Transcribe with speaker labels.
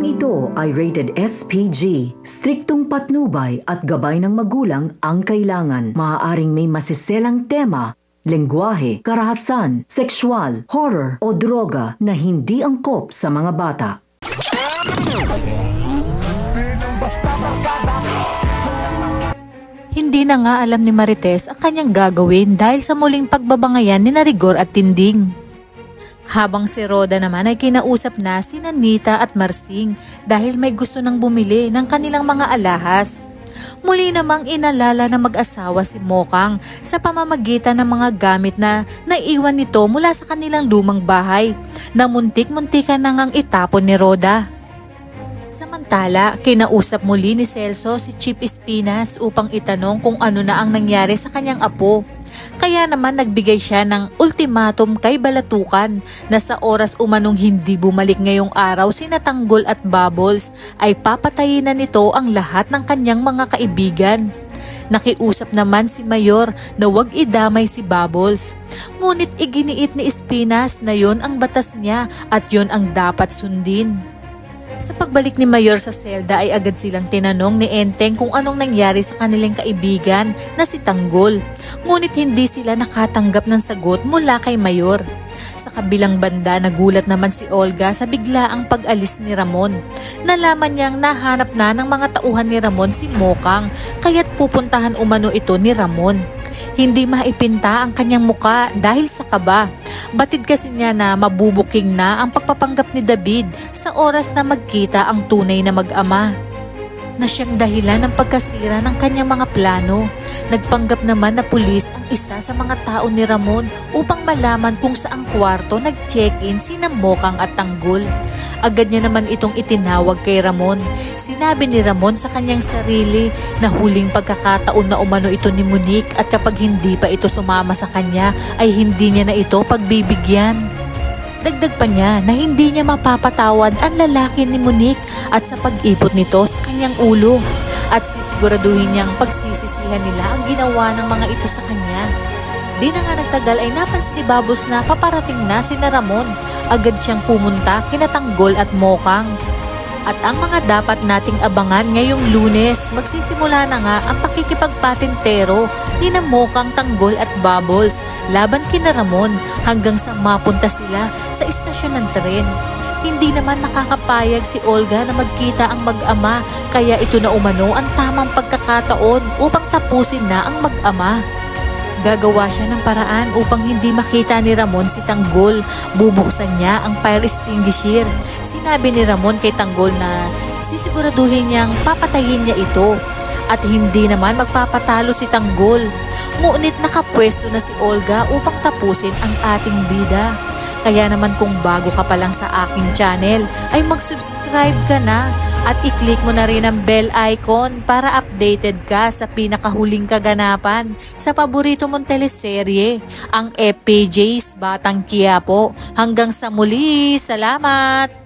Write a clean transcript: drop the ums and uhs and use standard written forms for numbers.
Speaker 1: Programang ito ay rated SPG. Striktong patnubay at gabay ng magulang ang kailangan. Maaaring may masiselang tema, lengguwahe, karahasan, sexual, horror o droga na hindi angkop sa mga bata.
Speaker 2: Hindi na nga alam ni Marites ang kanyang gagawin dahil sa muling pagbabangayan ni Rigor at Tinding. Habang si Roda naman ay kinausap na si Nita at Marsing dahil may gusto nang bumili ng kanilang mga alahas. Muli namang inalala na mag-asawa si Mokang sa pamamagitan ng mga gamit na naiwan nito mula sa kanilang lumang bahay na muntik-muntikan na ngang itapon ni Roda. Samantala, kinausap muli ni Celso si Chief Espinas upang itanong kung ano na ang nangyari sa kanyang apo. Kaya naman nagbigay siya ng ultimatum kay Balatukan na sa oras umanong hindi bumalik ngayong araw sina Tanggol at Bubbles ay papatayin na nito ang lahat ng kanyang mga kaibigan. Nakiusap naman si Mayor na huwag idamay si Bubbles. Ngunit iginiit ni Espinas na yon ang batas niya at yon ang dapat sundin. Sa pagbalik ni Mayor sa selda ay agad silang tinanong ni Enteng kung anong nangyari sa kanilang kaibigan na si Tanggol. Ngunit hindi sila nakatanggap ng sagot mula kay Mayor. Sa kabilang banda, nagulat naman si Olga sa biglaang pag-alis ni Ramon. Nalaman niyang nahanap na ng mga tauhan ni Ramon si Mokang kaya't pupuntahan umano ito ni Ramon. Hindi maipinta ang kanyang muka dahil sa kaba. Batid kasi niya na mabubuking na ang pagpapanggap ni David sa oras na magkita ang tunay na mag-ama. Na siyang dahilan ng pagkasira ng kanyang mga plano. Nagpanggap naman na pulis ang isa sa mga tao ni Ramon upang malaman kung saang kwarto nag-check-in sina Mokang at Tanggol. Agad niya naman itong itinawag kay Ramon. Sinabi ni Ramon sa kanyang sarili na huling pagkakataon na umano ito ni Monique at kapag hindi pa ito sumama sa kanya ay hindi niya na ito pagbibigyan. Dagdag pa niya na hindi niya mapapatawad ang lalaki ni Monique at sa pag-ipot nito sa kanyang ulo at sisiguraduhin niyang pagsisisihan nila ang ginawa ng mga ito sa kanya. Di na nga nagtagal ay napansin ni Babos na paparating na si Ramon. Agad siyang pumunta kina Tanggol at Mokang. At ang mga dapat nating abangan ngayong Lunes, magsisimula na nga ang pakikipagpatintero ni na Mokang, Tanggol at Bubbles laban kina Ramon hanggang sa mapunta sila sa istasyon ng tren. Hindi naman nakakapayag si Olga na magkita ang mag-ama kaya ito na umano ang tamang pagkakataon upang tapusin na ang mag-ama. Gagawa siya ng paraan upang hindi makita ni Ramon si Tanggol. Bubuksan niya ang fire extinguisher. Sinabi ni Ramon kay Tanggol na sisiguraduhin niyang papatayin niya ito at hindi naman magpapatalo si Tanggol. Ngunit nakapwesto na si Olga upang tapusin ang ating bida. Kaya naman kung bago ka pa lang sa aking channel ay mag-subscribe ka na at i-click mo na rin ang bell icon para updated ka sa pinakahuling kaganapan sa paborito mong teleserye, ang FPJ's Batang Quiapo. Hanggang sa muli, salamat!